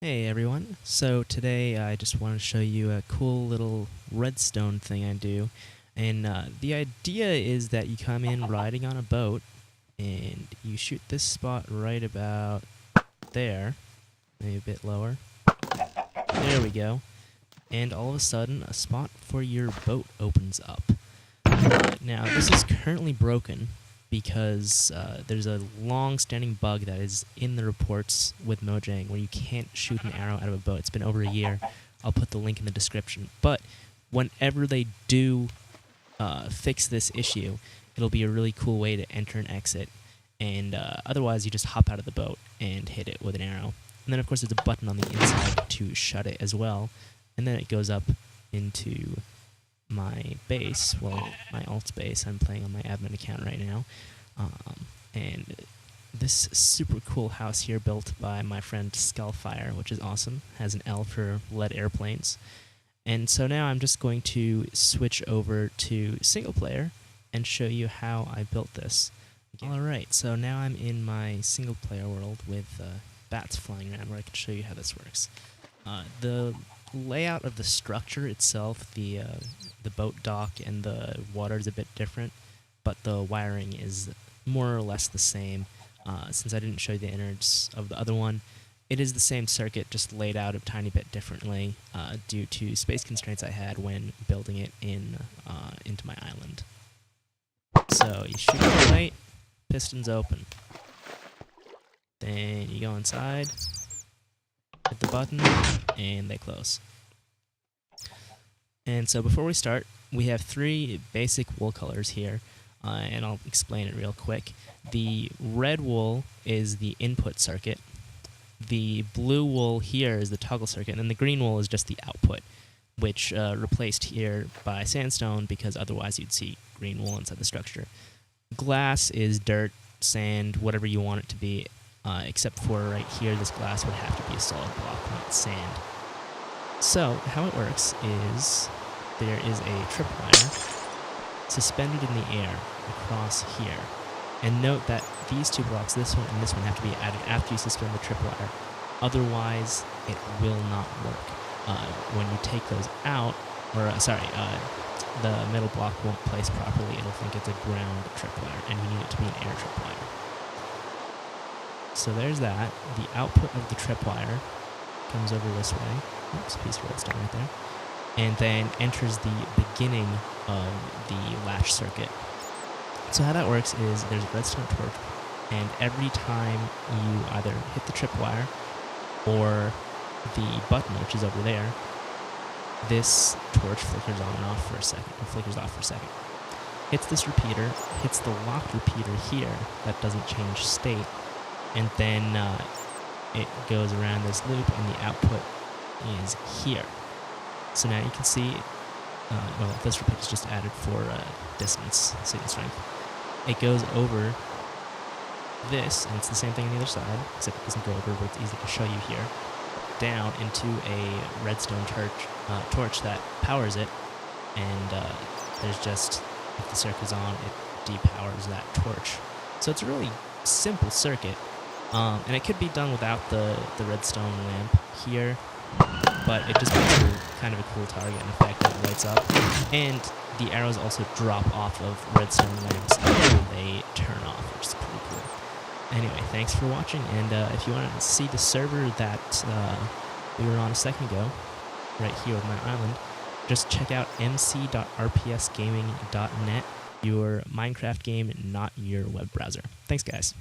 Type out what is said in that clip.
Hey everyone, so today I just want to show you a cool little redstone thing I do, and the idea is that you come in riding on a boat and you shoot this spot right about there, maybe a bit lower, there we go, and all of a sudden a spot for your boat opens up. Now this is currently broken because there's a long-standing bug that is in the reports with Mojang where you can't shoot an arrow out of a boat. It's been over a year. I'll put the link in the description. But whenever they do fix this issue, it'll be a really cool way to enter and exit. And otherwise, you just hop out of the boat and hit it with an arrow. And then, of course, there's a button on the inside to shut it as well. And then it goes up into my base, well, my alt base. I'm playing on my admin account right now, and this super cool house here built by my friend Skullfire, which is awesome, has an L for lead airplanes. And so now I'm just going to switch over to single player and show you how I built this. Alright, so now I'm in my single player world with bats flying around where I can show you how this works. The layout of the structure itself, the boat dock and the water is a bit different, but the wiring is more or less the same. Since I didn't show you the innards of the other one, it is the same circuit, just laid out a tiny bit differently due to space constraints I had when building it into my island. So you shoot the light, pistons open. Then you go inside, hit the button, and they close. And so before we start, we have three basic wool colors here, and I'll explain it real quick. The red wool is the input circuit, the blue wool here is the toggle circuit, and then the green wool is just the output, which replaced here by sandstone because otherwise you'd see green wool inside the structure. Glass is dirt, sand, whatever you want it to be, except for right here, this glass would have to be a solid block, not sand. So, how it works is there is a tripwire suspended in the air across here. And note that these two blocks, this one and this one, have to be added after you suspend the tripwire. Otherwise, it will not work. When you take those out, or the middle block won't place properly. It'll think it's a ground tripwire, and you need it to be an air tripwire. So there's that. The output of the tripwire comes over this way. Oops, piece of redstone right there. And then enters the beginning of the latch circuit. So how that works is there's a redstone torch, and every time you either hit the tripwire or the button, which is over there, this torch flickers on and off for a second, or flickers off for a second. Hits this repeater, hits the locked repeater here that doesn't change state, and then it goes around this loop, and the output is here. So now you can see, well, this repeater is just added for distance, signal strength. It goes over this, and it's the same thing on the other side, except it doesn't go over, but it's easy to show you here, down into a redstone torch that powers it, and there's just, if the circuit's on, it depowers that torch. So it's a really simple circuit, and it could be done without the redstone lamp here, but it just makes a kind of a cool target effect that lights up, and the arrows also drop off of redstone lamps after they turn off, which is pretty cool. Anyway, thanks for watching, and if you want to see the server that we were on a second ago, right here with my island, just check out mc.rpsgaming.net, your Minecraft game, not your web browser. Thanks, guys.